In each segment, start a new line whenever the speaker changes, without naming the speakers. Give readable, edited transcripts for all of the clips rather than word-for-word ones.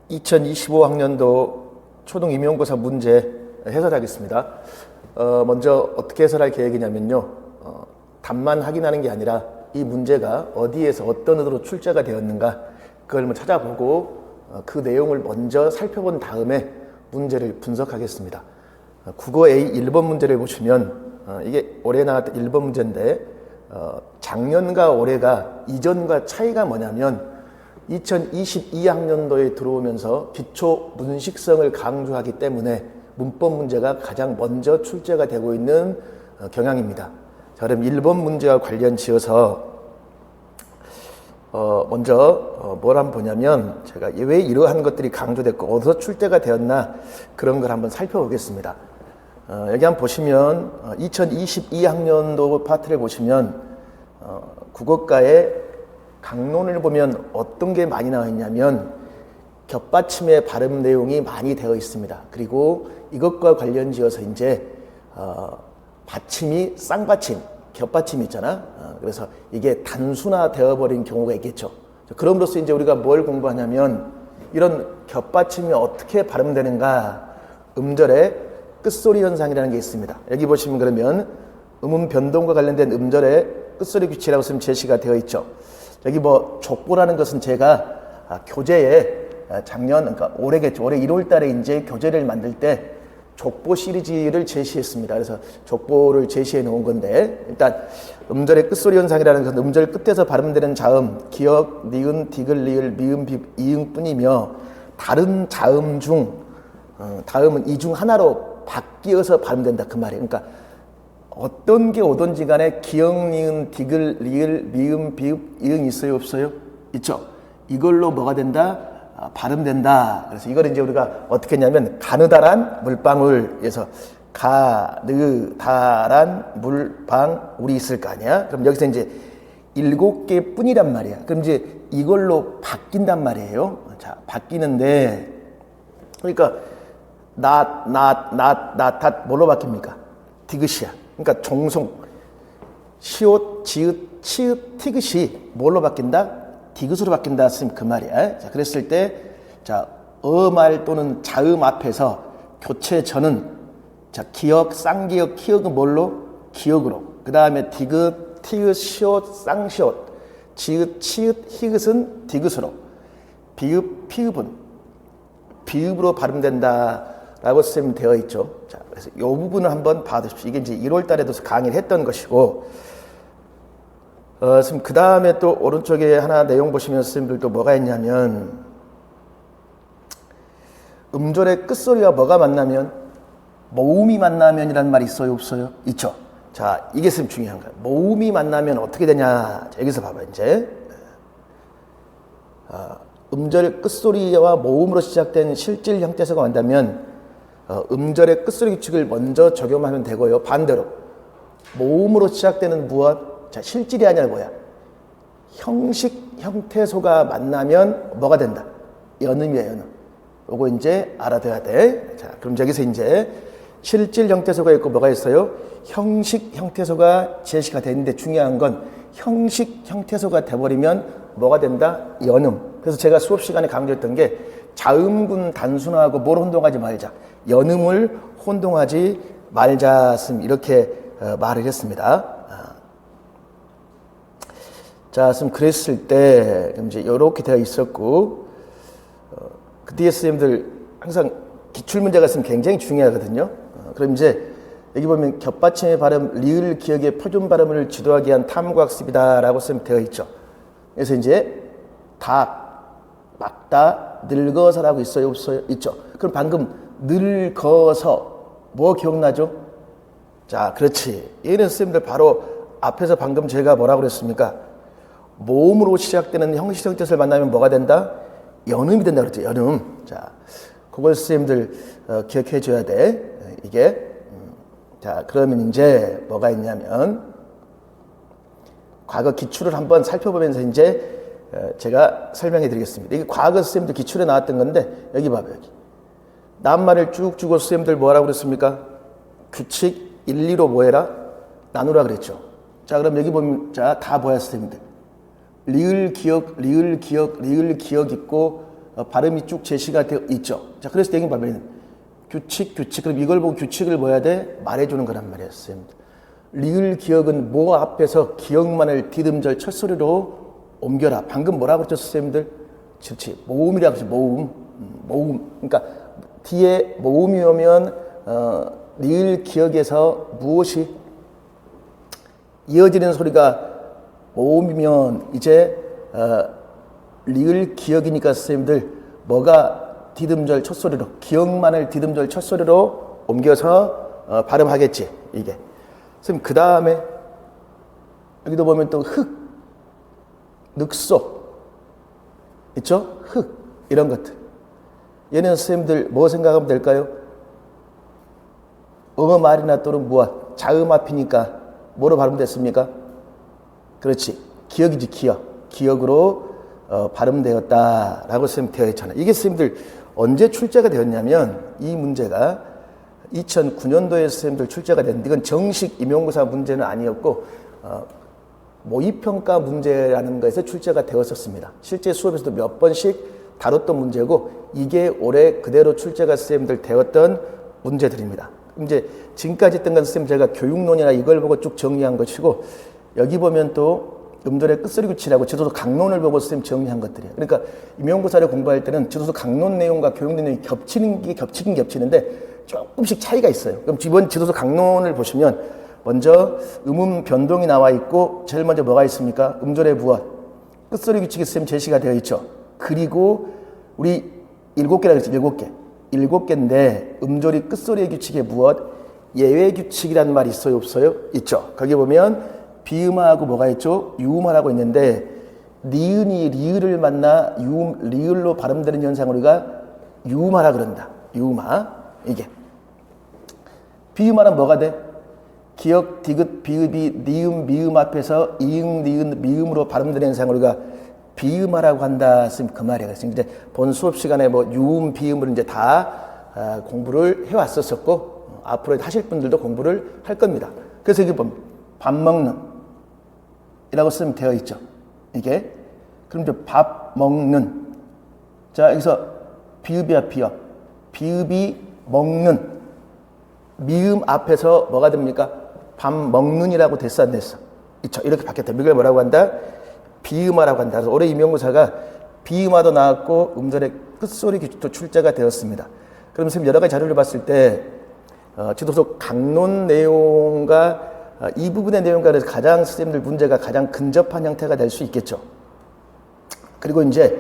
2025학년도 초등 임용고사 문제 해설하겠습니다. 먼저 어떻게 해설할 계획이냐면요. 답만 확인하는 게 아니라 이 문제가 어디에서 어떤 의도로 출제가 되었는가 그걸 찾아보고 그 내용을 먼저 살펴본 다음에 문제를 분석하겠습니다. 국어 A 1번 문제를 보시면 이게 올해 나왔던 1번 문제인데 작년과 올해가 이전과 차이가 뭐냐면 2022학년도에 들어오면서 기초 문식성을 강조하기 때문에 문법 문제가 가장 먼저 출제가 되고 있는 경향입니다. 자, 그럼 1번 문제와 관련 지어서 먼저 뭘 한번 보냐면 제가 왜 이러한 것들이 강조됐고 어디서 출제가 되었나 그런 걸 한번 살펴보겠습니다. 여기 한번 보시면 2022학년도 파트를 보시면 국어과의 강론을 보면 어떤 게 많이 나와 있냐면 겹받침의 발음 내용이 많이 되어 있습니다. 그리고 이것과 관련 지어서 이제 받침이 쌍받침, 겹받침이 있잖아. 그래서 이게 단순화 되어버린 경우가 있겠죠. 그럼으로써 이제 우리가 뭘 공부하냐면 이런 겹받침이 어떻게 발음되는가 음절의 끝소리 현상이라는 게 있습니다. 여기 보시면 그러면 음운 변동과 관련된 음절의 끝소리 규칙이라고 쓰면 제시가 되어 있죠. 여기 뭐 족보라는 것은 제가 교재에 작년 그러니까 올해겠죠. 올해 1월 달에 이제 교재를 만들 때 족보 시리즈를 제시했습니다. 그래서 족보를 제시해 놓은 건데 일단 음절의 끝소리 현상이라는 것은 음절 끝에서 발음되는 자음, 기역, 니은, 디귿, 리을, 미음, 비읍, 이응뿐이며 다른 자음 중 다음은 이 중 하나로 바뀌어서 발음된다 그 말이에요. 그러니까 어떤 게 오든지 간에 기역, 니은, 디귿, 리을, 미음, 비읍, 이응 있어요 없어요? 있죠. 이걸로 뭐가 된다? 발음된다. 그래서 이걸 이제 우리가 어떻게 했냐면 가느다란 물방울에서 가느다란 물방울이 있을 거 아니야? 그럼 여기서 이제 7개 뿐이란 말이야. 그럼 이제 이걸로 바뀐단 말이에요. 자, 바뀌는데 그러니까 낫 뭘로 바뀝니까? 디귿이야. 그러니까 종송 시옷, 지읒, 치읒, 티귿이 뭘로 바뀐다? 디귿으로 바뀐다 했으면 그 말이야. 자, 그랬을 때, 자, 어말 또는 자음 앞에서 교체 전은, 자, 기역, 쌍기역, 키역은 뭘로? 기역으로. 그 다음에 디귿, 티귿, 시옷, 쌍시옷, 지읒, 치읒, 히귿은 디귿으로. 비읍, 피읍은 비읍으로 발음된다라고 쓰면 되어 있죠. 자, 그래서 이 부분을 한번 봐두십시오. 이게 이제 1월 달에도 강의를 했던 것이고, 그 다음에 또 오른쪽에 하나 내용 보시면 선생님들 또 뭐가 있냐면 음절의 끝소리가 뭐가 만나면 모음이 만나면이라는 말이 있어요 없어요? 있죠. 자, 이게 선생님 중요한 거예요. 모음이 만나면 어떻게 되냐. 자, 여기서 봐봐 이제 음절 끝소리와 모음으로 시작된 실질 형태소가 만나면 음절의 끝소리 규칙을 먼저 적용하면 되고요. 반대로 모음으로 시작되는 무엇? 자, 실질이 아니라 뭐야? 형식, 형태소가 만나면 뭐가 된다? 연음이야, 연음. 요거 이제 알아둬야 돼. 자, 그럼 여기서 이제 실질 형태소가 있고 뭐가 있어요? 형식, 형태소가 제시가 되는데 중요한 건 형식, 형태소가 돼버리면 뭐가 된다? 연음. 그래서 제가 수업 시간에 강조했던 게 자음군 단순화하고 뭘 혼동하지 말자. 연음을 혼동하지 말자. 이렇게 말을 했습니다. 자, 그랬을 때, 이제 이렇게 되어 있었고, 그 뒤에 선생님들 항상 기출문제가 있으면 굉장히 중요하거든요. 그럼 이제 여기 보면 겹받침의 발음, 리을 기역의 표준 발음을 지도하기 위한 탐구학습이다라고 쓰면 되어 있죠. 그래서 이제 막다, 늙어서라고 있어요, 없어요? 있죠. 그럼 방금 늙어서 뭐 기억나죠? 자, 그렇지. 얘는 선생님들 바로 앞에서 방금 제가 뭐라고 그랬습니까? 모음으로 시작되는 형식 형태를 만나면 뭐가 된다? 연음이 된다 그랬죠. 연음. 자, 그걸 선생님들 기억해 줘야 돼. 이게 자, 그러면 이제 뭐가 있냐면 과거 기출을 한번 살펴보면서 이제 제가 설명해 드리겠습니다. 이게 과거 선생님들 기출에 나왔던 건데 여기 봐봐요. 여기 낱말을 쭉 주고 선생님들 뭐라고 그랬습니까? 규칙 1, 2로 뭐해라? 나누라 그랬죠. 자, 그럼 여기 보면 자, 다 뭐야 선생님들? 리을 기억 있고 발음이 쭉 제시가 되어 있죠. 자, 그래서 얘기 봐보면 규칙. 그럼 이걸 보고 규칙을 뭐 해야 돼? 말해주는 거란 말이에요, 선생님. 리을 기억은 뭐 앞에서 기억만을 디듬절 첫소리로 옮겨라. 방금 뭐라고 그랬죠, 선생님들? 그렇지. 모음이라고 했죠, 모음. 그러니까 뒤에 모음이 오면 리을 기억에서 무엇이 이어지는 소리가 모음이면 이제 리을 기억이니까 선생님들 뭐가 디듬절 첫소리로 기억만을 디듬절 첫소리로 옮겨서 발음하겠지 이게. 선생님 그 다음에 여기도 보면 또 늑소 있죠? 이런 것들. 얘는 선생님들 뭐 생각하면 될까요? 말이나 또는 무엇 자음 앞이니까 뭐로 발음됐습니까? 그렇지. 기억이지 기억으로 발음되었다라고 선생님 되어 있잖아요. 이게 선생님들 언제 출제가 되었냐면 이 문제가 2009년도에 선생님들 출제가 됐는데 이건 정식 임용고사 문제는 아니었고 모의평가 문제라는 것에서 출제가 되었었습니다. 실제 수업에서도 몇 번씩 다뤘던 문제고 이게 올해 그대로 출제가 선생님들 되었던 문제들입니다. 이제 지금까지 했던 건 선생님 제가 교육론이나 이걸 보고 쭉 정리한 것이고 여기 보면 또 음절의 끝소리 규칙이라고 지도서 강론을 보고 선생님 정리한 것들이에요. 그러니까 임용고사를 공부할 때는 지도서 강론 내용과 교육 내용이 겹치는데 조금씩 차이가 있어요. 그럼 이번 지도서 강론을 보시면 먼저 음음 변동이 나와 있고 제일 먼저 뭐가 있습니까? 음절의 무엇? 끝소리 규칙이 선생님 제시가 되어 있죠. 그리고 우리 7개라고 했죠. 7개인데 음절이 끝소리의 규칙에 무엇? 예외 규칙이라는 말이 있어요? 없어요? 있죠. 거기 보면 비음하고 뭐가 있죠? 유음하라고 있는데 니은이 리을을 만나 리을로 발음되는 현상을 우리가 유음하라 그런다. 유음하. 이게. 비음하는 뭐가 돼? 기역, 디귿, 비읍이 니음, 미음 앞에서 이응, 니은, 미음으로 발음되는 현상을 우리가 비음하라고 한다. 그 말이에요. 그래서 이제 본 수업 시간에 뭐 유음, 비음을 이제 다 공부를 해왔었었고 앞으로 하실 분들도 공부를 할 겁니다. 그래서 여기 보면 밥 먹는 이라고 쓰면 되어 있죠. 이게. 그럼 이제 밥 먹는. 자, 여기서 비읍이야, 비읍. 비읍이 먹는. 미음 앞에서 뭐가 됩니까? 밥 먹는이라고 됐어, 안 됐어? 있죠. 이렇게 바뀌었다. 이걸 뭐라고 한다? 비음화라고 한다. 그래서 올해 임용고사가 비음화도 나왔고 음절의 끝소리 규칙도 출제가 되었습니다. 그럼 선생님 여러 가지 자료를 봤을 때 지도서 강론 내용과 이 부분의 내용과 가장 선생님들 문제가 가장 근접한 형태가 될 수 있겠죠. 그리고 이제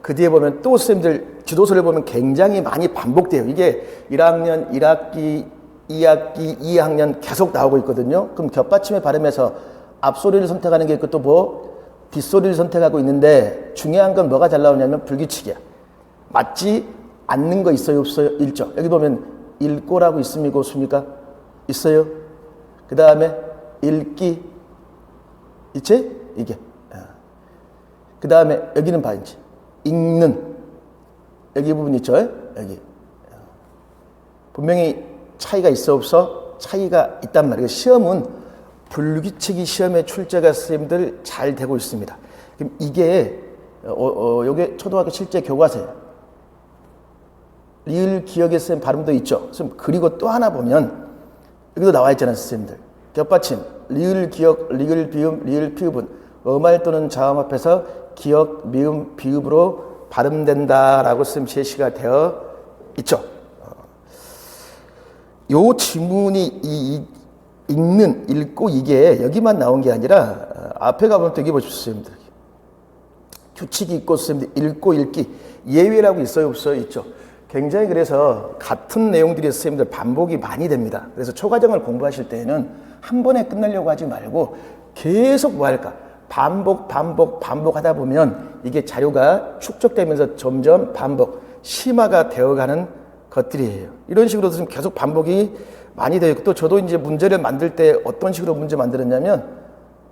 그 뒤에 보면 또 선생님들 지도서를 보면 굉장히 많이 반복돼요. 이게 1학년, 1학기, 2학기, 2학년 계속 나오고 있거든요. 그럼 겹받침의 발음에서 앞소리를 선택하는 게 있고 또 뭐 뒷소리를 선택하고 있는데 중요한 건 뭐가 잘 나오냐면 불규칙이야. 맞지 않는 거 있어요? 없어요? 있죠. 여기 보면 읽고라고 있습니까? 없습니까? 있어요. 그 다음에 읽기 있지? 이게. 그 다음에 여기는 봐 이제 읽는 여기 부분 있죠? 여기 분명히 차이가 있어 없어? 차이가 있단 말이에요. 시험은 불규칙이 시험에 출제가 선생님들 잘 되고 있습니다. 그럼 이게 요게 초등학교 실제 교과서예요. 리을 기억의 선생님 발음도 있죠. 그리고 또 하나 보면 여기도 나와 있잖아요, 선생님들. 겹받침, 리을 기억, 리을 비음, 리을 피읍은 어말 또는 자음 앞에서 기억, 미음, 비읍으로 발음된다라고 선생님 제시가 되어 있죠. 요 지문이 읽는, 읽고 이게 여기만 나온 게 아니라 앞에 가보면 또 여기 보십시오, 선생님들. 규칙이 있고 선생님들 읽고 읽기 예외라고 있어요, 없어요? 있죠. 굉장히 그래서 같은 내용들이 선생님들 반복이 많이 됩니다. 그래서 초과정을 공부하실 때에는 한 번에 끝내려고 하지 말고 계속 뭐 할까? 반복하다 보면 이게 자료가 축적되면서 점점 심화가 되어가는 것들이에요. 이런 식으로 지금 계속 반복이 많이 되어 있고 또 저도 이제 문제를 만들 때 어떤 식으로 문제 만들었냐면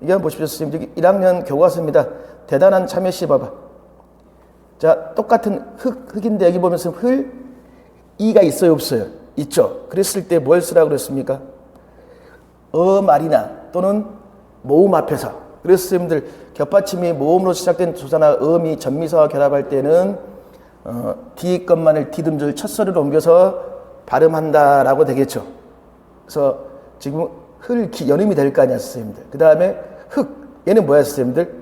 이게 한번 보십시오. 선생님 1학년 교과서입니다. 대단한 참여시 봐봐. 자, 똑같은 흙인데 여기 보면서 이가 있어요, 없어요? 있죠. 그랬을 때 뭘 쓰라고 그랬습니까? 말이나 또는 모음 앞에서. 그래서 선생님들 겹받침이 모음으로 시작된 조사나 음이 전미사와 결합할 때는 뒤 것만을 디듬절 첫 소리로 옮겨서 발음한다라고 되겠죠. 그래서 지금 연음이 될 거 아니야, 선생님들. 그 다음에 얘는 뭐야, 선생님들?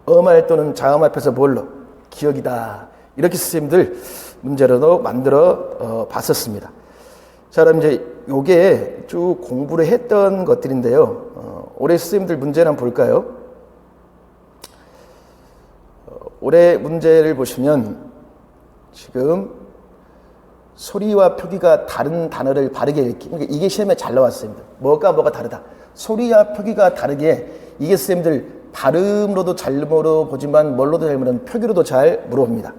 어말 또는 자음 앞에서 뭘로? 기억이다. 이렇게 선생님들 문제로도 만들어 봤었습니다. 자, 그럼 이제 요게 쭉 공부를 했던 것들인데요. 올해 선생님들 문제를 한번 볼까요? 올해 문제를 보시면 지금 소리와 표기가 다른 단어를 바르게 읽기. 그러니까 이게 시험에 잘 나왔습니다. 뭐가 다르다. 소리와 표기가 다르게 이게 선생님들 발음으로도 잘 물어보지만 뭘로도 잘 물어보면 표기로도 잘 물어봅니다.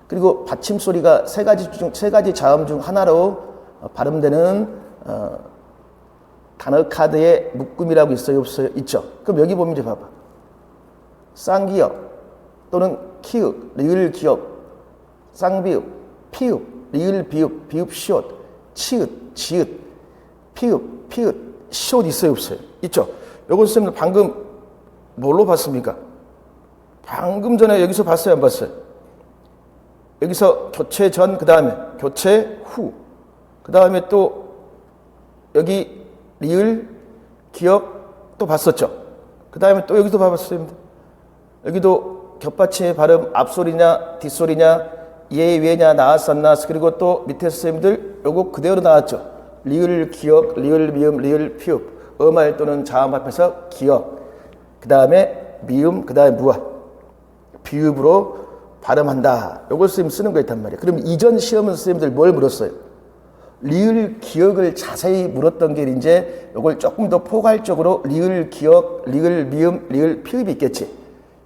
그리고 받침 소리가 세 가지 자음 중 하나로 발음되는 단어 카드에 묶음이라고 있어요, 없어요? 있죠. 그럼 여기 보면 이제 봐봐. 쌍기역 또는 키읔, 리을 기역, 쌍비읍, 피읍, 리을 비읍, 비읍 시옷, 치읓, 지읒, 피읍, 피읒, 시옷 있어요, 없어요? 있죠. 요거 선생님 방금 뭘로 봤습니까? 방금 전에 여기서 봤어요, 안 봤어요? 여기서 교체 전, 그 다음에 교체 후, 그 다음에 또 여기 리을, 기역 또 봤었죠. 그 다음에 또 여기서 봐봤어요. 여기도 겹받침의 발음 앞소리냐 뒷소리냐 예, 왜냐, 나았, 안 나았, 그리고 또 밑에 선생님들 요거 그대로 나왔죠. 리을, 기역, 리을, 미음, 리을, 피읍, 어말 또는 자음 앞에서 기역, 그 다음에 미음, 그 다음에 무아, 비읍으로 발음한다. 요걸 선생님 쓰는 거 있단 말이에요. 그럼 이전 시험은 선생님들 뭘 물었어요? 리을, 기역을 자세히 물었던 게 이제 요걸 조금 더 포괄적으로 리을, 기역, 리을, 미음, 리을, 피읍이 있겠지.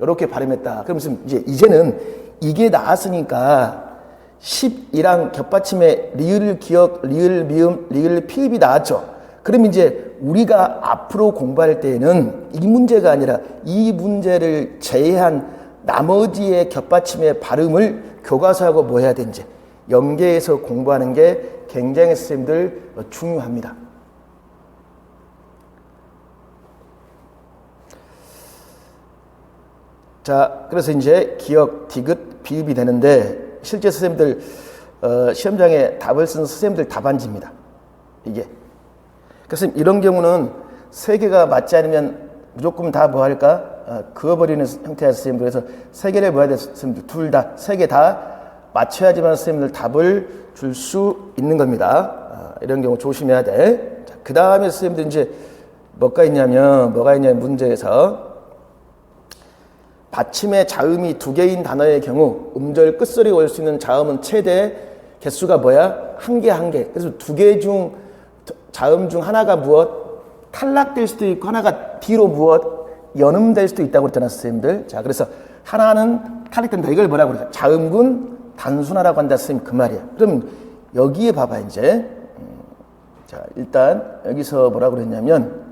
요렇게 발음했다. 그럼 이제는 이게 나왔으니까 12랑 겹받침에 리을, 기역, 리을, 미음, 리을, 피읍이 나왔죠. 그럼 이제 우리가 앞으로 공부할 때에는 이 문제가 아니라 이 문제를 제외한 나머지의 겹받침의 발음을 교과서하고 뭐 해야 되는지 연계해서 공부하는 게 굉장히 선생님들 중요합니다. 자, 그래서 이제 기역, 디귿, 비읍이 되는데 실제 선생님들 시험장에 답을 쓴 선생님들 답안지입니다. 이게. 그래서 이런 경우는 세 개가 맞지 않으면 무조건 다 뭐 할까? 그어버리는 형태의 선생님들. 그래서 세 개를 뭐 해야 될 선생님들? 둘 다, 세 개 다 맞춰야지만 선생님들 답을 줄 수 있는 겁니다. 이런 경우 조심해야 돼. 그 다음에 선생님들 이제 뭐가 있냐면 문제에서 받침의 자음이 두 개인 단어의 경우 음절 끝소리가 올 수 있는 자음은 최대 개수가 뭐야? 한 개. 그래서 두 개 중 자음 중 하나가 무엇? 탈락될 수도 있고 하나가 뒤로 무엇? 연음될 수도 있다고 그랬잖아, 선생님들. 자, 그래서 하나는 탈락된다. 이걸 뭐라고 그럴까? 자음군 단순화라고 한다, 선생님. 그 말이야. 그럼 여기에 봐봐, 이제. 자, 일단 여기서 뭐라고 그랬냐면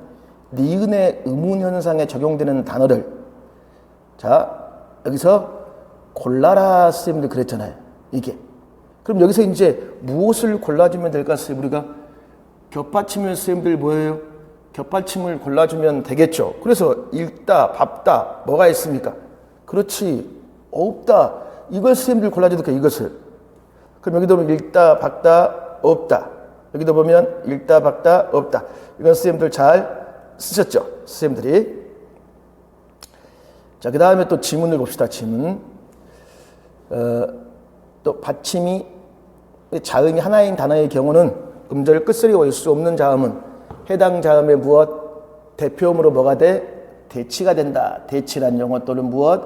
니은의 의문 현상에 적용되는 단어를 자, 여기서 골라라, 선생님들 그랬잖아요. 이게. 그럼 여기서 이제 무엇을 골라주면 될까, 선생님? 우리가 겹받침을 선생님들 뭐예요? 겹받침을 골라주면 되겠죠. 그래서 읽다, 밟다, 뭐가 있습니까? 그렇지, 없다. 이걸 선생님들 골라줘도 돼, 이것을. 그럼 여기도 보면 읽다, 밟다, 없다. 여기도 보면 읽다, 밟다, 없다. 이건 선생님들 잘 쓰셨죠? 선생님들이. 자, 그 다음에 또 지문을 봅시다. 지문. 또 받침이 자음이 하나인 단어의 경우는 음절 끝소리가 올 수 없는 자음은 해당 자음의 무엇? 대표음으로 뭐가 돼? 대치가 된다. 대치란 용어 또는 무엇?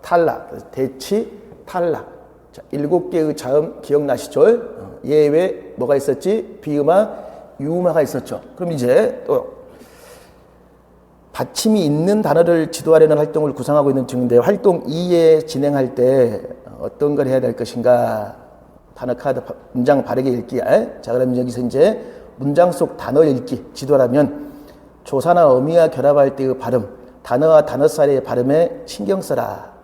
탈락. 대치, 탈락. 자, 7개의 자음 기억나시죠? 예외 뭐가 있었지? 비음화, 유음화가 있었죠. 그럼 이제 또 받침이 있는 단어를 지도하려는 활동을 구상하고 있는 중인데 활동 2에 진행할 때 어떤 걸 해야 될 것인가? 단어 카드 문장 바르게 읽기. 자, 그럼 여기서 이제 문장 속 단어 읽기 지도라면 조사나 어미와 결합할 때의 발음, 단어와 단어 사이의 발음에 신경 써라.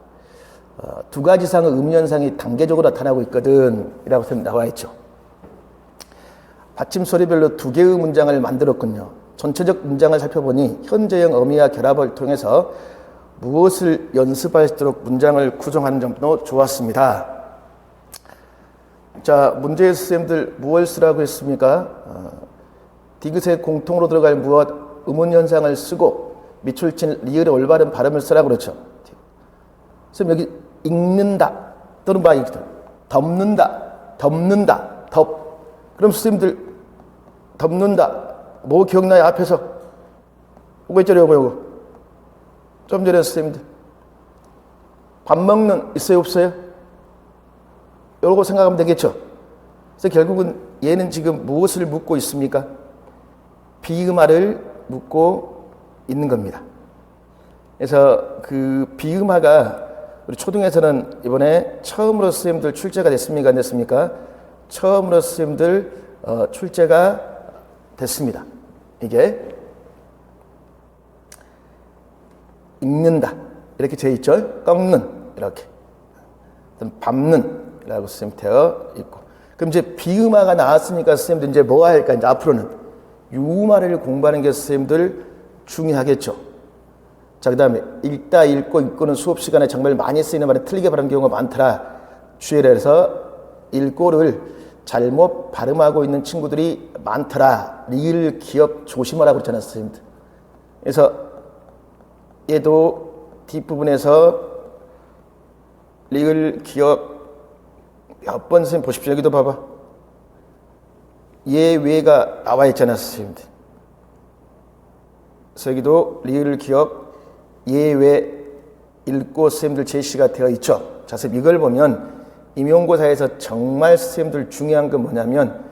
두 가지 이상의 음연상이 단계적으로 나타나고 있거든. 이라고 나와 있죠. 받침 소리별로 두 개의 문장을 만들었군요. 전체적 문장을 살펴보니 현재형 어미와 결합을 통해서 무엇을 연습할 수 있도록 문장을 구성하는 점도 좋았습니다. 자, 문제의 선생님들 무엇을 쓰라고 했습니까? 디귿에 공통으로 들어갈 무엇, 의문현상을 쓰고 밑줄 친 리을의 올바른 발음을 쓰라고 그렇죠. 선생님 여기 읽는다 또는 덮는다, 그럼 선생님들 덮는다 뭐 기억나요? 앞에서 요거 있잖아요, 요거 좀 전에 선생님들 밥 먹는 있어요, 없어요? 요거 생각하면 되겠죠. 그래서 결국은 얘는 지금 무엇을 묻고 있습니까? 비음화를 묻고 있는 겁니다. 그래서 그 비음화가 우리 초등에서는 이번에 처음으로 선생님들 출제가 됐습니까? 안 됐습니까? 처음으로 선생님들 출제가 됐습니다. 이게 읽는다 이렇게 돼 있죠. 꺾는 이렇게 밟는 이라고 선생님 되어 있고, 그럼 이제 비음화가 나왔으니까 선생님들 이제 뭐 할까? 이제 앞으로는 유음화를 공부하는 게 선생님들 중요하겠죠. 자, 그 다음에 읽다, 읽고, 읽고는 수업 시간에 정말 많이 쓰이는 말에 틀리게 발음하는 경우가 많더라. 주의를 해서 읽고를 잘못 발음하고 있는 친구들이 많더라. 리을 기억 조심하라고 그랬잖아요, 선생님들. 그래서 얘도 뒷부분에서 리을 기억 몇 번 선생님 보십시오. 여기도 봐봐. 예외가 나와 있잖아요, 선생님들. 그래서 여기도 리을 기억 예외 읽고 선생님들 제시가 되어 있죠. 자, 선생님 이걸 보면 임용고사에서 정말 선생님들 중요한 건 뭐냐면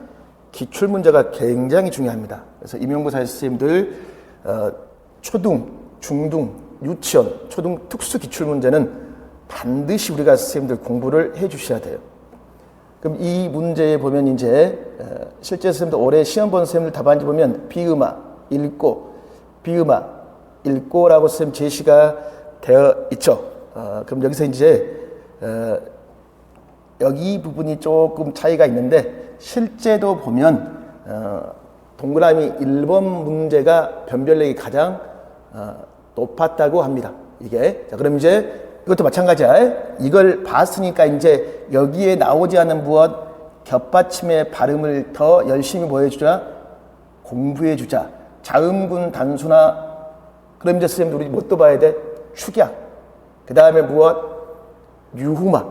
기출문제가 굉장히 중요합니다. 그래서 임용고사에서 선생님들 초등, 중등, 유치원, 초등 특수 기출문제는 반드시 우리가 선생님들 공부를 해 주셔야 돼요. 그럼 이 문제에 보면 이제 실제 선생님들 올해 시험 본 선생님들 답안지 보면 비음화, 읽고, 비음화, 읽고라고 선생님 제시가 되어 있죠. 그럼 여기서 이제 여기 부분이 조금 차이가 있는데 실제도 보면 동그라미 1번 문제가 변별력이 가장 높았다고 합니다. 이게. 자, 그럼 이제 이것도 마찬가지야. 이걸 봤으니까 이제 여기에 나오지 않는 무엇, 겹받침의 발음을 더 열심히 뭐 해주자? 공부해주자. 자음군 단수나, 그럼 이제 선생님 우리 뭐 또 봐야 돼? 축약. 그 다음에 무엇? 유후마.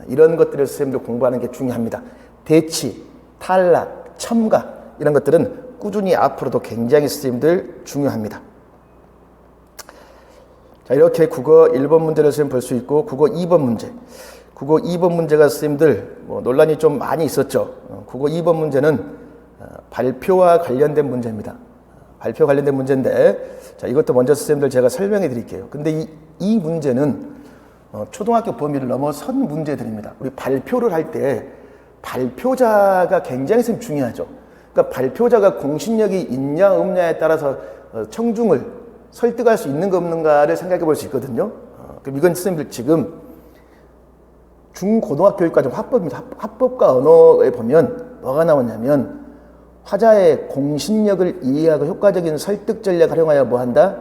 이런 것들을 선생님들 공부하는 게 중요합니다. 대치, 탈락, 첨가 이런 것들은 꾸준히 앞으로도 굉장히 선생님들 중요합니다. 자, 이렇게 국어 1번 문제를 선생님 볼 수 있고, 국어 2번 문제. 국어 2번 문제가 선생님들 논란이 좀 많이 있었죠. 국어 2번 문제는 발표와 관련된 문제입니다. 발표 관련된 문제인데, 자, 이것도 먼저 선생님들 제가 설명해 드릴게요. 근데 이 문제는 초등학교 범위를 넘어선 문제들입니다. 우리 발표를 할 때 발표자가 굉장히 선생님 중요하죠. 그러니까 발표자가 공신력이 있냐 없냐에 따라서 청중을 설득할 수 있는가 없는가를 생각해 볼 수 있거든요. 그럼 이건 선생님들 지금 중고등학교 교육과정 화법입니다. 화법과 언어에 보면 뭐가 나오냐면 화자의 공신력을 이해하고 효과적인 설득 전략을 활용하여 뭐 한다?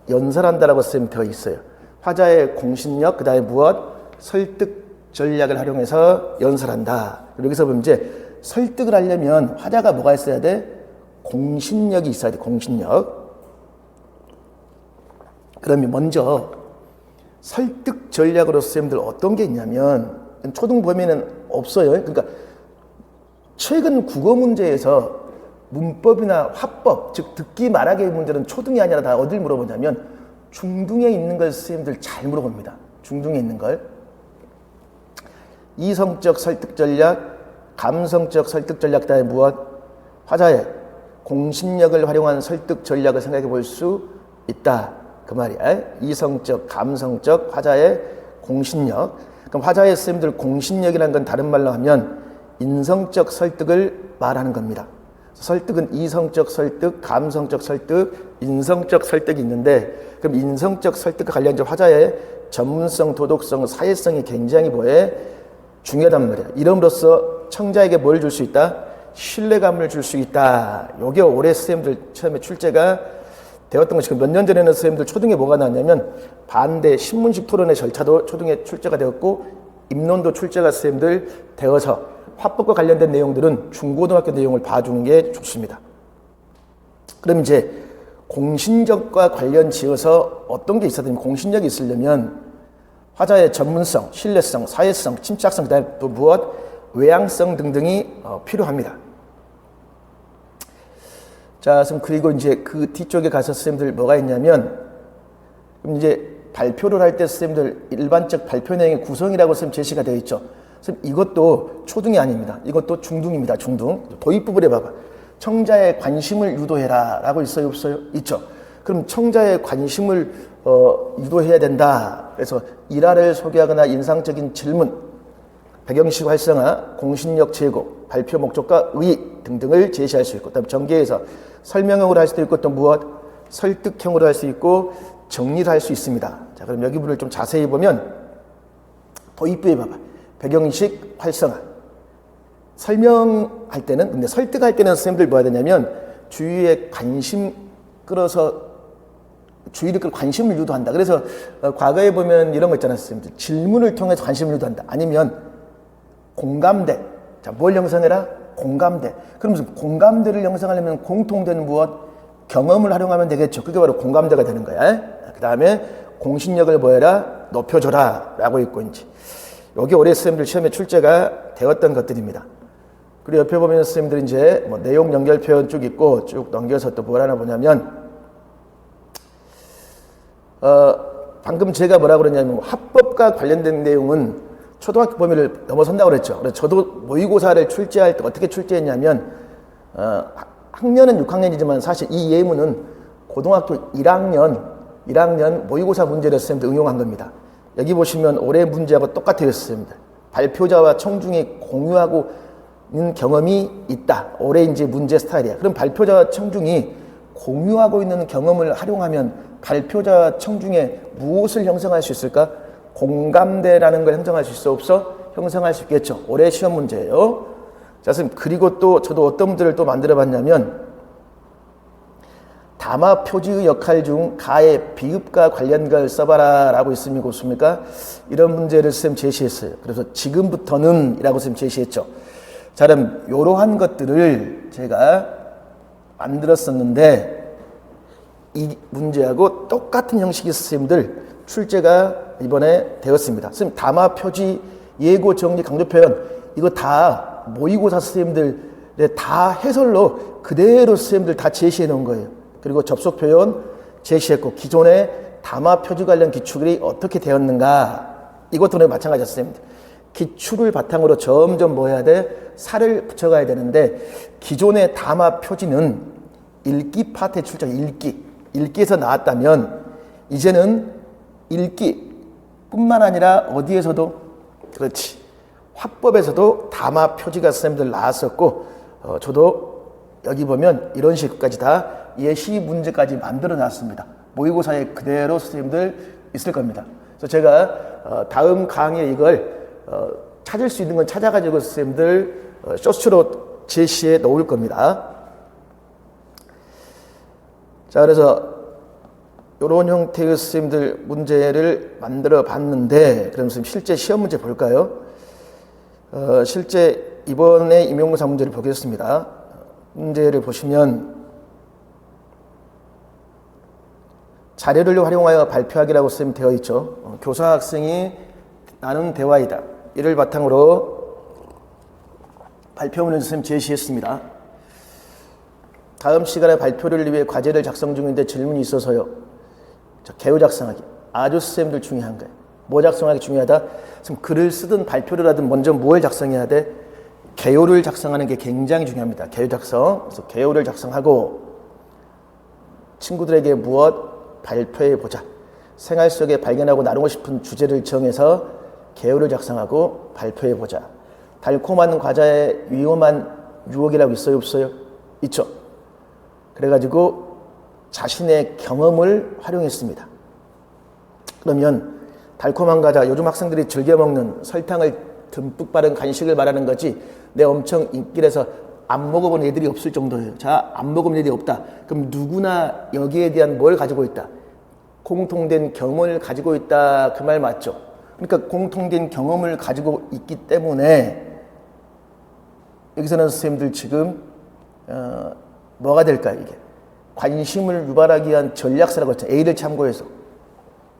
연설한다라고 선생님 되어 있어요. 화자의 공신력, 그 다음에 무엇? 설득 전략을 활용해서 연설한다. 여기서 보면 이제 설득을 하려면 화자가 뭐가 있어야 돼? 공신력이 있어야 돼, 공신력. 그러면 먼저 설득 전략으로 선생님들 어떤 게 있냐면 초등 범위는 없어요. 그러니까 최근 국어 문제에서 문법이나 화법, 즉 듣기 말하기의 문제는 초등이 아니라 다 어딜 물어보냐면 중등에 있는 걸 선생님들 잘 물어봅니다. 중등에 있는 걸. 이성적 설득 전략, 감성적 설득 전략, 그다음에 무엇? 화자의 공신력을 활용한 설득 전략을 생각해 볼 수 있다. 그 말이야. 이성적, 감성적, 화자의 공신력. 그럼 화자의 선생님들 공신력이라는 건 다른 말로 하면 인성적 설득을 말하는 겁니다. 설득은 이성적 설득, 감성적 설득, 인성적 설득이 있는데, 그럼 인성적 설득과 관련된 화자의 전문성, 도덕성, 사회성이 굉장히 뭐에 중요하단 말이야. 이름으로써 청자에게 뭘 줄 수 있다? 신뢰감을 줄 수 있다. 요게 올해 선생님들 처음에 출제가 되었던 것이 몇 년 전에는 선생님들 초등에 뭐가 나왔냐면 반대 신문식 토론의 절차도 초등에 출제가 되었고 입론도 출제가 선생님들 되어서 화법과 관련된 내용들은 중고등학교 내용을 봐주는 게 좋습니다. 그럼 이제 공신력과 관련 지어서 어떤 게 있어야 공신력이 있으려면 화자의 전문성, 신뢰성, 사회성, 침착성, 그다음에 또 무엇, 외향성 등등이 필요합니다. 자, 그리고 이제 그 뒤쪽에 가서 선생님들 뭐가 있냐면, 그럼 이제 발표를 할 때 선생님들 일반적 발표 내용의 구성이라고 선생님 제시가 되어 있죠. 선생님 이것도 초등이 아닙니다. 이것도 중등입니다. 중등. 도입 부분에 봐봐. 청자의 관심을 유도해라 라고 있어요? 없어요? 있죠. 그럼 청자의 관심을 유도해야 된다. 그래서 일화를 소개하거나 인상적인 질문, 배경식 활성화, 공신력 제고, 발표 목적과 의의 등등을 제시할 수 있고, 그다음 전개에서 설명형으로 할 수도 있고 또 무엇, 설득형으로 할 수 있고 정리를 할 수 있습니다. 자, 그럼 여기 부분을 좀 자세히 보면 도입부에 봐봐. 배경식 활성화. 설명할 때는, 근데 설득할 때는 선생님들 뭐 해야 되냐면 주위에 관심 끌어서 주의를 끌고 관심을 유도한다. 그래서 과거에 보면 이런 거 있잖아요. 선생님들. 질문을 통해서 관심을 유도한다. 아니면 공감대. 자, 뭘 형성해라? 공감대. 그러면서 공감대를 형성하려면 공통된 무엇? 경험을 활용하면 되겠죠. 그게 바로 공감대가 되는 거야. 그 다음에 공신력을 뭐해라? 높여줘라. 라고 있고, 이제. 여기 올해 선생님들 시험에 출제가 되었던 것들입니다. 그리고 옆에 보면 선생님들 이제 뭐 내용 연결 표현 쭉 있고 쭉 넘겨서 또 뭘 하나 보냐면, 방금 제가 뭐라 그러냐면 합법과 관련된 내용은 초등학교 범위를 넘어선다고 그랬죠. 그래서 저도 모의고사를 출제할 때 어떻게 출제했냐면, 학년은 6학년이지만 사실 이 예문은 고등학교 1학년 모의고사 문제를 선생님들 응용한 겁니다. 여기 보시면 올해 문제하고 똑같아요, 선생님들. 발표자와 청중이 공유하고 있는 경험이 있다. 올해 이제 문제 스타일이야. 그럼 발표자와 청중이 공유하고 있는 경험을 활용하면 발표자와 청중에 무엇을 형성할 수 있을까? 공감대라는 걸 형성할 수 있어 없어? 형성할 수 있겠죠. 올해 시험 문제예요. 자, 선생님, 그리고 또 저도 어떤 문제를 또 만들어 봤냐면, 담화 표지의 역할 중 가의 비읍과 관련걸 써봐라 라고 있습니까? 없습니까? 이런 문제를 선생님 제시했어요. 그래서 지금부터는 이라고 선생님 제시했죠. 자, 그럼 이러한 것들을 제가 만들었었는데 이 문제하고 똑같은 형식의 선생님들 출제가 이번에 되었습니다. 선생님, 담화 표지, 예고, 정리, 강조 표현 이거 다 모의고사 선생님들의 다 해설로 그대로 선생님들 다 제시해 놓은 거예요. 그리고 접속 표현 제시했고 기존의 담화 표지 관련 기출이 어떻게 되었는가 이것도 마찬가지였습니다. 기출을 바탕으로 점점 뭐 해야 돼? 살을 붙여가야 되는데 기존의 담화 표지는 읽기 파트에 출제가 읽기에서 나왔다면 이제는 읽기뿐만 아니라 어디에서도 그렇지 화법에서도 담화 표지가 선생님들 나왔었고 저도 여기 보면 이런 식까지 다 예시 문제까지 만들어 놨습니다. 모의고사에 그대로 선생님들 있을 겁니다. 그래서 제가 다음 강의에 이걸 찾을 수 있는 건 찾아가지고 선생님들 쇼츠로 제시해 놓을 겁니다. 자, 그래서 이런 형태의 선생님들 문제를 만들어 봤는데 그럼 선생님 실제 시험 문제 볼까요? 실제 이번에 임용고사 문제를 보겠습니다. 문제를 보시면 자료를 활용하여 발표하기라고 선생님 되어 있죠. 교사 학생이 나눈 대화이다. 이를 바탕으로 발표문을 선생님 제시했습니다. 다음 시간에 발표를 위해 과제를 작성 중인데 질문이 있어서요. 개요 작성하기. 아주 선생님들 중요한 거예요. 뭐 작성하기 중요하다? 지금 글을 쓰든 발표를 하든 먼저 뭘 작성해야 돼? 개요를 작성하는 게 굉장히 중요합니다. 개요 작성. 그래서 개요를 작성하고 친구들에게 무엇? 발표해 보자. 생활 속에 발견하고 나누고 싶은 주제를 정해서 개요를 작성하고 발표해 보자. 달콤한 과자의 위험한 유혹이라고 있어요? 없어요? 있죠. 그래가지고 자신의 경험을 활용했습니다. 그러면 달콤한 과자, 요즘 학생들이 즐겨 먹는 설탕을 듬뿍 바른 간식을 말하는 거지 내 엄청 인기를 해서 안 먹어본 애들이 없을 정도예요. 자, 안 먹어본 애들이 없다. 그럼 누구나 여기에 대한 뭘 가지고 있다? 공통된 경험을 가지고 있다. 그 말 맞죠? 그러니까 공통된 경험을 가지고 있기 때문에 여기서는 선생님들 지금 뭐가 될까요? 이게 관심을 유발하기 위한 전략사라고 했죠. A를 참고해서.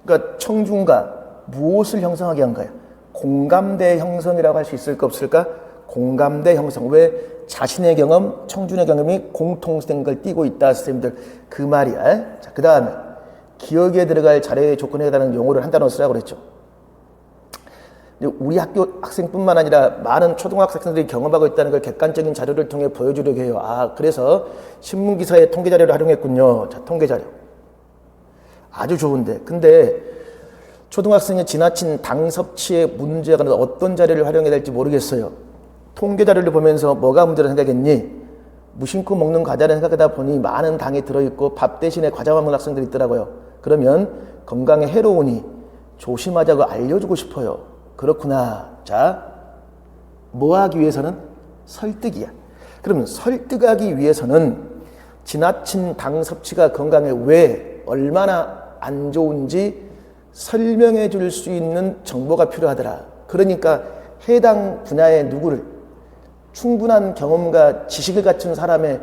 그러니까 청중과 무엇을 형성하게 한가요? 공감대 형성이라고 할 수 있을까 없을까? 공감대 형성. 왜? 자신의 경험, 청중의 경험이 공통된 걸 띠고 있다. 선생님들 그 말이야. 자, 그 다음에 기억에 들어갈 자료의 조건에 해당하는 용어를 한 단어 쓰라고 그랬죠. 우리 학교 학생뿐만 아니라 많은 초등학생들이 경험하고 있다는 걸 객관적인 자료를 통해 보여주려고 해요. 아, 그래서 신문기사의 통계자료를 활용했군요. 자, 통계자료. 아주 좋은데. 근데 초등학생이 지나친 당 섭취에 문제가 있는 어떤 자료를 활용해야 될지 모르겠어요. 통계자료를 보면서 뭐가 문제라고 생각했니? 무심코 먹는 과자를 생각하다 보니 많은 당이 들어있고 밥 대신에 과자만 먹는 학생들이 있더라고요. 그러면 건강에 해로우니 조심하자고 알려주고 싶어요. 그렇구나. 자, 뭐 하기 위해서는? 설득이야. 그러면 설득하기 위해서는 지나친 당 섭취가 건강에 왜 얼마나 안 좋은지 설명해 줄 수 있는 정보가 필요하더라. 그러니까 해당 분야의 누구를 충분한 경험과 지식을 갖춘 사람의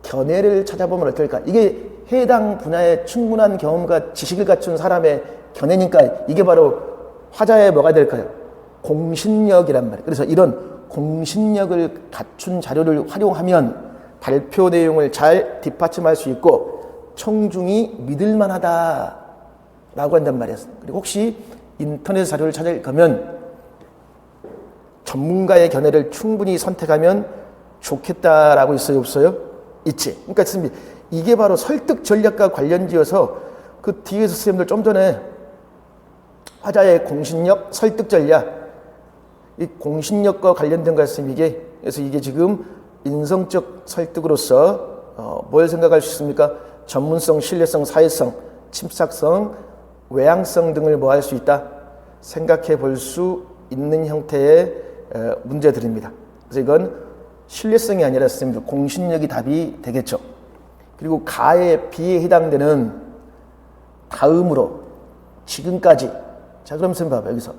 견해를 찾아보면 어떨까? 이게 해당 분야의 충분한 경험과 지식을 갖춘 사람의 견해니까 이게 바로 화자의 뭐가 될까요? 공신력이란 말이에요. 그래서 이런 공신력을 갖춘 자료를 활용하면 발표 내용을 잘 뒷받침할 수 있고 청중이 믿을만하다 라고 한단 말이에요. 그리고 혹시 인터넷 자료를 찾을 거면 전문가의 견해를 충분히 선택하면 좋겠다라고 있어요? 없어요? 있지. 그러니까 이게 바로 설득 전략과 관련지어서 그 뒤에서 선생님들 좀 전에 화자의 공신력, 설득 전략, 이 공신력과 관련된 것은 그래서 이게 지금 인성적 설득으로서 뭘 생각할 수 있습니까? 전문성, 신뢰성, 사회성, 침착성, 외향성 등을 뭐 할 수 있다? 생각해 볼 수 있는 형태의 문제들입니다. 그래서 이건 신뢰성이 아니라 선생님들 공신력이 답이 되겠죠. 그리고 가에 비에 해당되는 다음으로 지금까지. 자, 그럼 선생님 봐봐. 여기서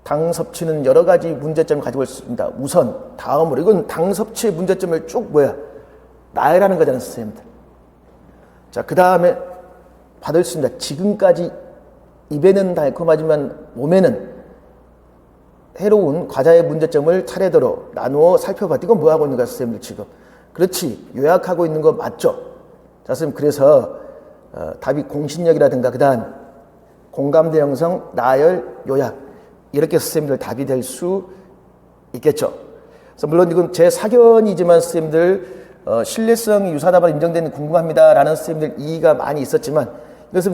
당 섭취는 여러 가지 문제점을 가지고 있습니다. 우선 다음으로 이건 당 섭취의 문제점을 쭉 나열하는 거잖아요, 선생님들. 자, 그 다음에 받을 수 있습니다. 지금까지 입에는 달콤하지만 몸에는 해로운 과자의 문제점을 차례대로 나누어 살펴봤더니 이건 뭐 하고 있는가, 선생님들 지금. 그렇지, 요약하고 있는 거 맞죠? 자, 선생님, 그래서 답이 공신력이라든가 그 다음 공감대 형성, 나열, 요약 이렇게 선생님들 답이 될 수 있겠죠. 그래서 물론 이건 제 사견이지만 선생님들 신뢰성이 유사하다고 인정되는 궁금합니다라는 선생님들 이의가 많이 있었지만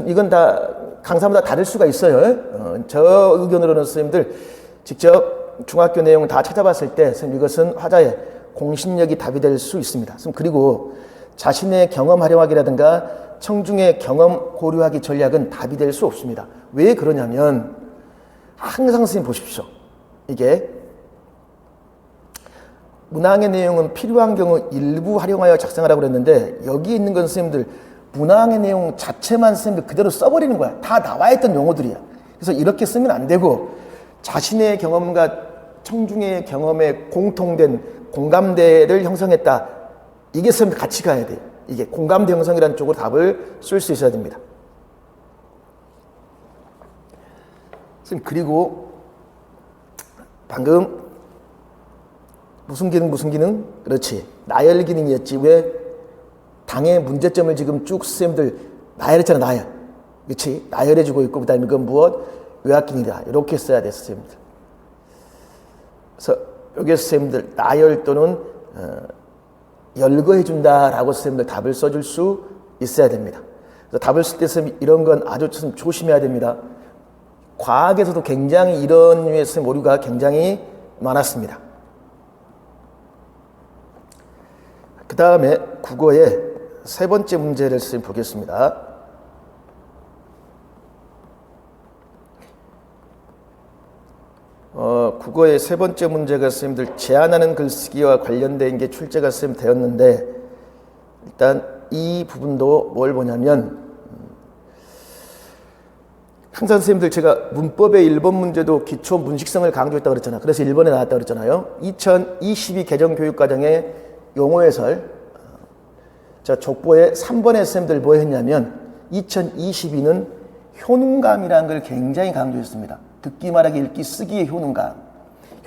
이건 다 강사마다 다를 수가 있어요. 저 의견으로는 선생님들 직접 중학교 내용을 다 찾아봤을 때 선생님 이것은 화자의 공신력이 답이 될 수 있습니다. 그리고 자신의 경험 활용하기라든가 청중의 경험 고려하기 전략은 답이 될 수 없습니다. 왜 그러냐면 항상 선생님 보십시오. 이게 문항의 내용은 필요한 경우 일부 활용하여 작성하라고 그랬는데 여기 있는 건 선생님들 문항의 내용 자체만 선생님들 그대로 써버리는 거야. 다 나와 있던 용어들이야. 그래서 이렇게 쓰면 안 되고 자신의 경험과 청중의 경험에 공통된 공감대를 형성했다. 이게 선생님들 같이 가야 돼요. 이게 공감대 형성이라는 쪽으로 답을 쓸 수 있어야 됩니다. 선생님, 그리고 방금 무슨 기능? 그렇지. 나열 기능이었지. 왜? 당의 문제점을 지금 쭉 선생님들 나열했잖아, 나열. 그렇지? 나열해주고 있고, 그 다음에 그건 무엇? 요약 기능이다. 이렇게 써야 돼, 선생님들. 그래서 여기서 선생님들 나열 또는 열거해준다라고 선생님들 답을 써줄 수 있어야 됩니다. 그래서 답을 쓸 때 선생님 이런 건 아주 조심해야 됩니다. 과학에서도 굉장히 이런 류의 선생님 오류가 굉장히 많았습니다. 그 다음에 국어의 세 번째 문제를 선생님 보겠습니다. 국어의 세 번째 문제가 선생님들 제안하는 글쓰기와 관련된 게 출제가 선생님 되었는데, 일단 이 부분도 뭘 보냐면, 항상 선생님들 제가 문법의 1번 문제도 기초 문식성을 강조했다고 그랬잖아요. 그래서 1번에 나왔다고 그랬잖아요. 2022 개정교육과정의 용어해설, 자, 족보의 3번에 선생님들 뭐 했냐면 2022는 효능감이라는 걸 굉장히 강조했습니다. 듣기, 말하기, 읽기, 쓰기의 효능감.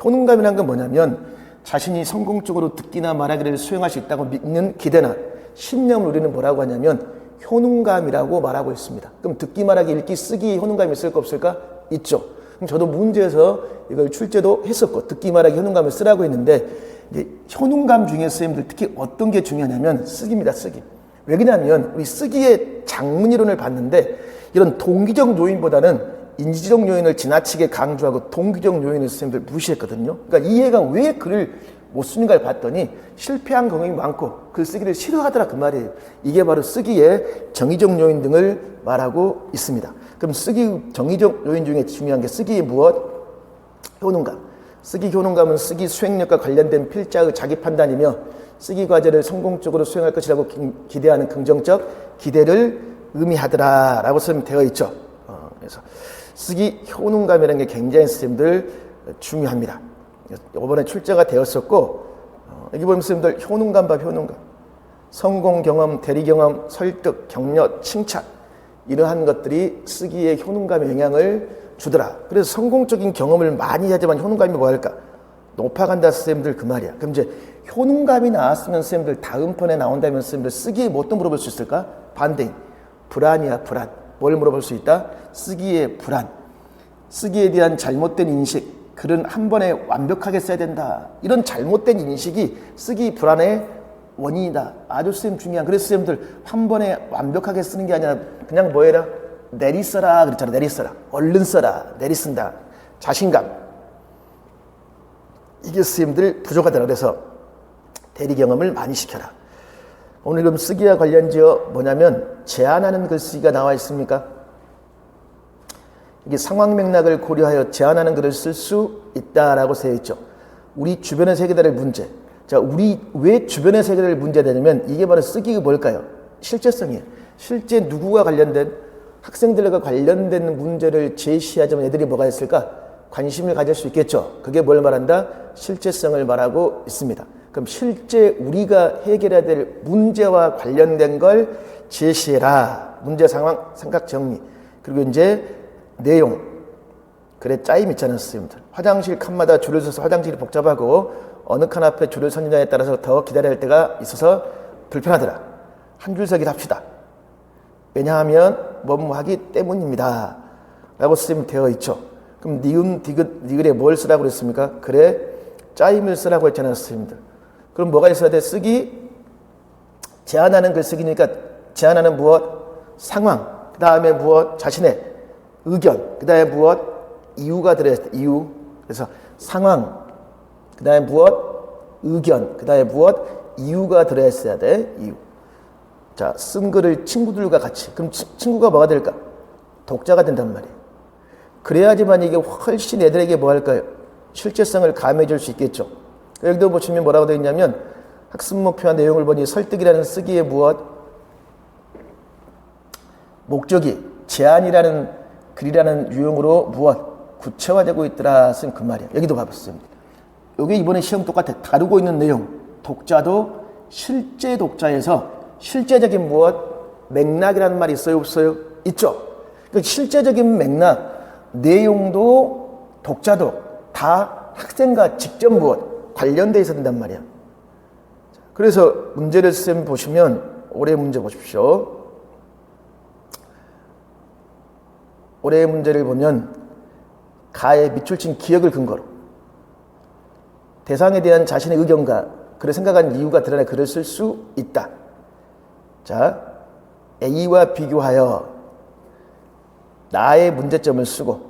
효능감이라는 건 뭐냐면 자신이 성공적으로 듣기나 말하기를 수행할 수 있다고 믿는 기대나 신념을 우리는 뭐라고 하냐면 효능감이라고 말하고 있습니다. 그럼 듣기, 말하기, 읽기, 쓰기 효능감이 있을까 없을까? 있죠. 그럼 저도 문제에서 이걸 출제도 했었고 듣기, 말하기, 효능감을 쓰라고 했는데 이제 효능감 중에 선생님들 특히 어떤 게 중요하냐면 쓰기입니다. 쓰기. 왜 그러냐면 우리 쓰기의 장문이론을 봤는데 이런 동기적 요인보다는 인지적 요인을 지나치게 강조하고 동기적 요인을 선생님들 무시했거든요. 그러니까 이 애가 왜 글을 못 쓰는가를 봤더니 실패한 경험이 많고 글 쓰기를 싫어하더라 그 말이에요. 이게 바로 쓰기의 정의적 요인 등을 말하고 있습니다. 그럼 쓰기 정의적 요인 중에 중요한 게 쓰기의 무엇? 효능감. 쓰기 효능감은 쓰기 수행력과 관련된 필자의 자기 판단이며 쓰기 과제를 성공적으로 수행할 것이라고 기대하는 긍정적 기대를 의미하더라 라고 되어 있죠. 그래서 쓰기 효능감이라는 게 굉장히 선생님들 중요합니다. 이번에 출제가 되었었고, 여기 보면 선생님들 효능감 봐, 효능감. 성공 경험, 대리 경험, 설득, 격려, 칭찬 이러한 것들이 쓰기에 효능감에 영향을 주더라. 그래서 성공적인 경험을 많이 하지만 효능감이 뭐 할까? 높아간다 선생님들 그 말이야. 그럼 이제 효능감이 나왔으면 선생님들 다음 편에 나온다면 선생님들 쓰기에 뭐 또 물어볼 수 있을까? 반대인 불안이야, 불안. 뭘 물어볼 수 있다? 쓰기의 불안. 쓰기에 대한 잘못된 인식. 글은 한 번에 완벽하게 써야 된다. 이런 잘못된 인식이 쓰기 불안의 원인이다. 아주 선생님 중요한. 그래서 선생님들 한 번에 완벽하게 쓰는 게 아니라 그냥 뭐 해라? 내리 써라 그랬잖아. 내리 써라. 얼른 써라. 내리 쓴다. 자신감. 이게 선생님들 부족하더라. 그래서 대리 경험을 많이 시켜라. 오늘 그럼 쓰기와 관련지어 뭐냐면 제안하는 글쓰기가 나와 있습니까? 이게 상황 맥락을 고려하여 제안하는 글을 쓸 수 있다라고 되어 있죠. 우리 주변의 세계들의 문제. 자, 우리 왜 주변의 세계를 문제되냐면 이게 바로 쓰기가 뭘까요? 실제성이에요. 실제 누구와 관련된 학생들과 관련된 문제를 제시하자면 애들이 뭐가 있을까? 관심을 가질 수 있겠죠. 그게 뭘 말한다? 실제성을 말하고 있습니다. 그럼 실제 우리가 해결해야 될 문제와 관련된 걸 제시해라. 문제 상황, 생각 정리. 그리고 이제 내용. 그래 짜임 있잖아요, 선생님들. 화장실 칸마다 줄을 서서 화장실이 복잡하고 어느 칸 앞에 줄을 서느냐에 따라서 더 기다려야 할 때가 있어서 불편하더라. 한 줄 서기를 합시다. 왜냐하면 뭐뭐하기 때문입니다. 라고 선생님 되어 있죠. 그럼 니은, 디귿, 니글에 뭘 쓰라고 그랬습니까? 그래 짜임을 쓰라고 했잖아요, 선생님들. 그럼 뭐가 있어야 돼? 쓰기, 제안하는 글쓰기니까 제안하는 무엇? 상황. 그 다음에 무엇? 자신의 의견. 그 다음에 무엇? 이유가 들어야 돼. 이유. 그래서 상황. 그 다음에 무엇? 의견. 그 다음에 무엇? 이유가 들어야 돼. 이유. 자, 쓴 글을 친구들과 같이. 그럼 친구가 뭐가 될까? 독자가 된단 말이에요. 그래야지만 이게 훨씬 애들에게 뭐 할까요? 실제성을 가미해 줄 수 있겠죠. 여기도 보시면 뭐라고 되어 있냐면 학습 목표와 내용을 보니 설득이라는 쓰기에 무엇? 목적이 제안이라는 글이라는 유형으로 무엇? 구체화되고 있더라. 쓴 그 말이야. 여기도 봐봤습니다. 여기 이번에 시험 똑같아. 다루고 있는 내용. 독자도 실제 독자에서 실제적인 무엇? 맥락이라는 말이 있어요? 없어요? 있죠. 그러니까 실제적인 맥락, 내용도 독자도 다 학생과 직접 무엇? 관련되어 있어야 된단 말이야. 그래서 문제를 쌤 보시면 올해 문제 보십시오. 올해의 문제를 보면 가에 밑줄 친 기억을 근거로 대상에 대한 자신의 의견과 그를 생각한 이유가 드러나 글을 쓸 수 있다. 자, A와 비교하여 나의 문제점을 쓰고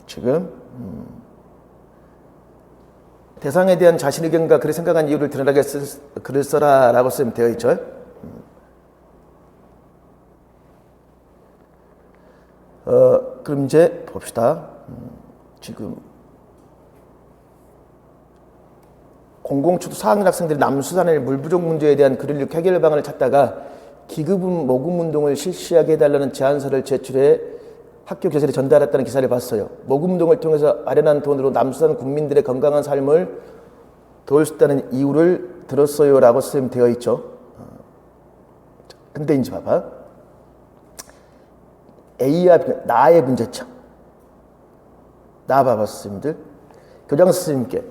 지금 대상에 대한 자신의 의견과 그를 생각한 이유를 드러나게 글을 써라 라고 쓰면 되어 있죠. 그럼 이제 봅시다. 지금 공공초등 4학년 학생들이 남수산의 물 부족 문제에 대한 근원적 해결 방안을 찾다가 기금은 모금 운동을 실시하게 해달라는 제안서를 제출해 학교 교사에 전달했다는 기사를 봤어요. 모금 운동을 통해서 마련한 돈으로 남수산 국민들의 건강한 삶을 도울 수 있다는 이유를 들었어요라고 선생님 되어 있죠. 근데 이제 봐봐. A와 B, 나의 문제점. 나 봐봐, 선생님들. 교장 선생님께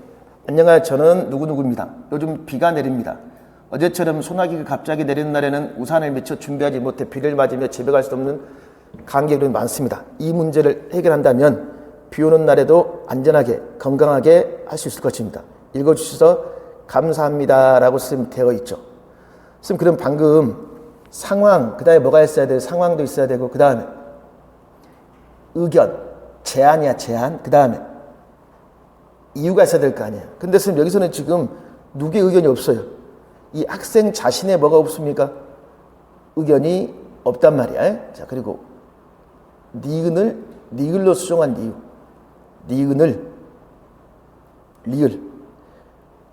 안녕하세요. 저는 누구누구입니다. 요즘 비가 내립니다. 어제처럼 소나기가 갑자기 내리는 날에는 우산을 미처 준비하지 못해 비를 맞으며 집에 갈 수 없는 관객들이 많습니다. 이 문제를 해결한다면 비 오는 날에도 안전하게 건강하게 할 수 있을 것입니다. 읽어주셔서 감사합니다 라고 선생님 되어 있죠. 선생님 그럼 방금 상황, 그 다음에 뭐가 있어야 돼요? 상황도 있어야 되고 그 다음에 의견, 제안이야 제안. 그 다음에 이유가 있어야 될 거 아니에요. 근데 선생님 여기서는 지금 누구의 의견이 없어요. 이 학생 자신의 뭐가 없습니까? 의견이 없단 말이야. 자, 그리고 니은을 리을로 수정한 이유. 니은을 리을.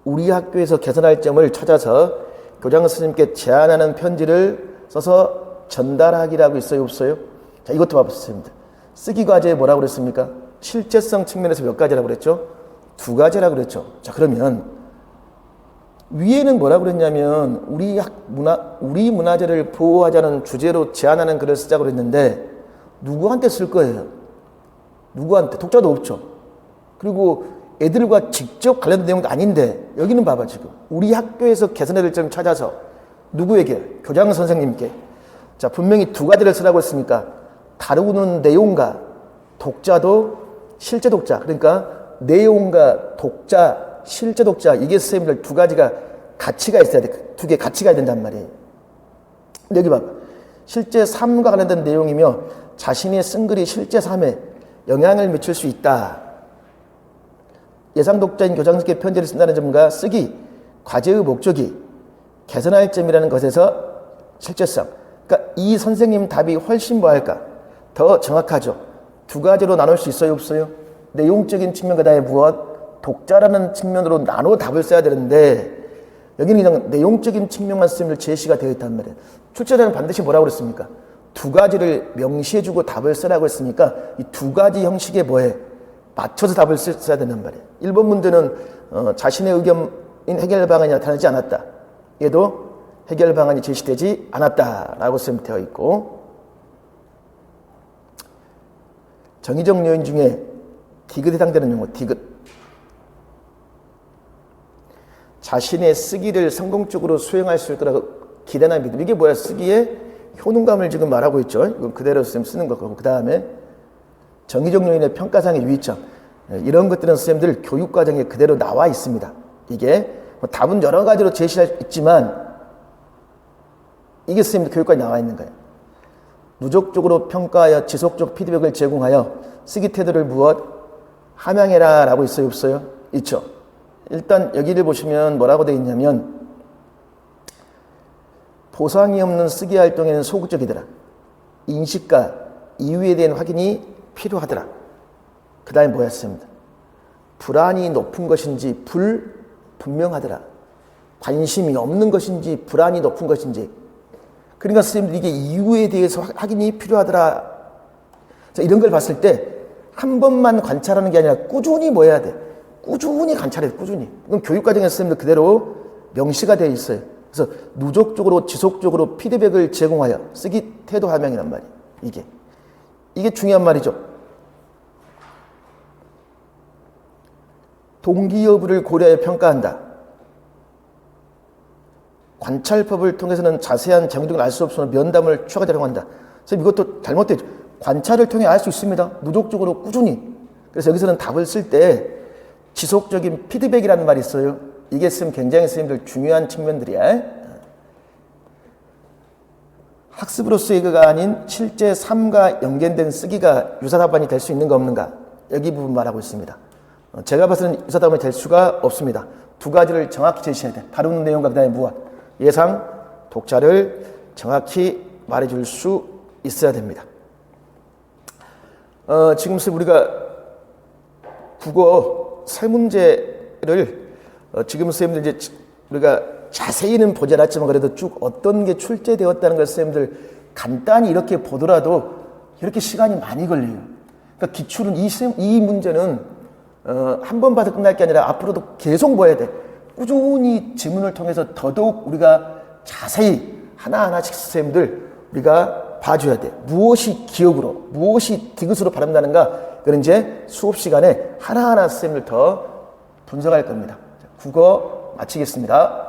우리 학교에서 개선할 점을 찾아서 교장 선생님께 제안하는 편지를 써서 전달하기라고 있어요, 없어요? 자, 이것도 봐보세요. 쓰기 과제에 뭐라고 그랬습니까? 실제성 측면에서 몇 가지라고 그랬죠? 2가지라고 그랬죠. 자, 그러면 위에는 뭐라고 그랬냐면 우리 문화재를 보호하자는 주제로 제안하는 글을 쓰자고 그랬는데 누구한테 쓸 거예요? 누구한테? 독자도 없죠. 그리고 애들과 직접 관련된 내용도 아닌데 여기는 봐봐 지금 우리 학교에서 개선해야 될 점을 찾아서 누구에게? 교장 선생님께. 자, 분명히 2가지를 쓰라고 했으니까 다루는 내용과 독자도 실제 독자, 그러니까 내용과 독자, 실제 독자, 이게 선생님들 2가지가 가치가 있어야 돼. 2개 가치가 된단 말이에요. 근데 여기 봐봐. 실제 삶과 관련된 내용이며 자신이 쓴 글이 실제 삶에 영향을 미칠 수 있다. 예상 독자인 교장 선생님께 편지를 쓴다는 점과 쓰기, 과제의 목적이 개선할 점이라는 것에서 실제성. 그러니까 이 선생님 답이 훨씬 뭐할까? 더 정확하죠. 2가지로 나눌 수 있어요, 없어요? 내용적인 측면, 그 다음에 무엇? 독자라는 측면으로 나눠 답을 써야 되는데 여기는 그냥 내용적인 측면만 쓰면 제시가 되어 있단 말이에요. 출제자는 반드시 뭐라고 그랬습니까? 2가지를 명시해주고 답을 쓰라고 했으니까 이 2가지 형식에 뭐해? 맞춰서 답을 써야 된단 말이에요. 1번 문제는 자신의 의견인 해결 방안이 나타나지 않았다. 얘도 해결 방안이 제시되지 않았다라고 쓰면 되어 있고, 정의적 요인 중에 디귿에 해당되는 용어, 디귿. 자신의 쓰기를 성공적으로 수행할 수 있을 거라고 기대나 믿음. 이게 뭐야? 쓰기에 효능감을 지금 말하고 있죠. 이건 그대로 쓰는 거고. 그 다음에 정의적 요인의 평가상의 유의점. 이런 것들은 선생님들 교육과정에 그대로 나와 있습니다. 이게 뭐 답은 여러 가지로 제시할 수 있지만 이게 선생님들 교육과정에 나와 있는 거예요. 누적적으로 평가하여 지속적 피드백을 제공하여 쓰기 태도를 무엇? 함양해라 라고 있어요, 없어요? 있죠. 일단 여기를 보시면 뭐라고 되어 있냐면 보상이 없는 쓰기 활동에는 소극적이더라. 인식과 이유에 대한 확인이 필요하더라. 그 다음에 뭐였습니다? 불안이 높은 것인지 불분명하더라. 관심이 없는 것인지 불안이 높은 것인지. 그러니까 선생님들 이게 이유에 대해서 확인이 필요하더라. 자, 이런 걸 봤을 때 한 번만 관찰하는 게 아니라 꾸준히 뭐 해야 돼? 꾸준히 관찰해야 돼, 꾸준히. 그럼 교육과정에서 선생님들 그대로 명시가 되어 있어요. 그래서 누적적으로 지속적으로 피드백을 제공하여 쓰기 태도 함양이란 말이에요. 이게 중요한 말이죠. 동기 여부를 고려해 평가한다. 관찰법을 통해서는 자세한 정득을 알 수 없으므로 면담을 추가하도록 한다. 선생님 이것도 잘못되죠. 관찰을 통해 알 수 있습니다. 누적적으로 꾸준히. 그래서 여기서는 답을 쓸 때 지속적인 피드백이라는 말이 있어요. 이게 있으면 굉장히 선생님들 중요한 측면들이야. 학습으로서의가 아닌 실제 삶과 연계된 쓰기가 유사답안이 될 수 있는가 없는가, 여기 부분 말하고 있습니다. 제가 봐서는 유사답안이 될 수가 없습니다. 2가지를 정확히 제시해야 돼. 다루는 내용과 그다음에 무엇? 예상, 독자를 정확히 말해줄 수 있어야 됩니다. 지금 우리가 국어 세 문제를 지금 선생님들 이제 우리가 자세히는 보지 않았지만 그래도 쭉 어떤 게 출제되었다는 걸 선생님들 간단히 이렇게 보더라도 이렇게 시간이 많이 걸려요. 그러니까 기출은 이 문제는 한 번 봐서 끝날 게 아니라 앞으로도 계속 봐야 돼. 꾸준히 지문을 통해서 더더욱 우리가 자세히 하나하나씩 선생님들 우리가 봐줘야 돼. 무엇이 기억으로, 무엇이 디귿으로 발음나는가? 그건 이제 수업 시간에 하나하나 선생님들 더 분석할 겁니다. 국어 마치겠습니다.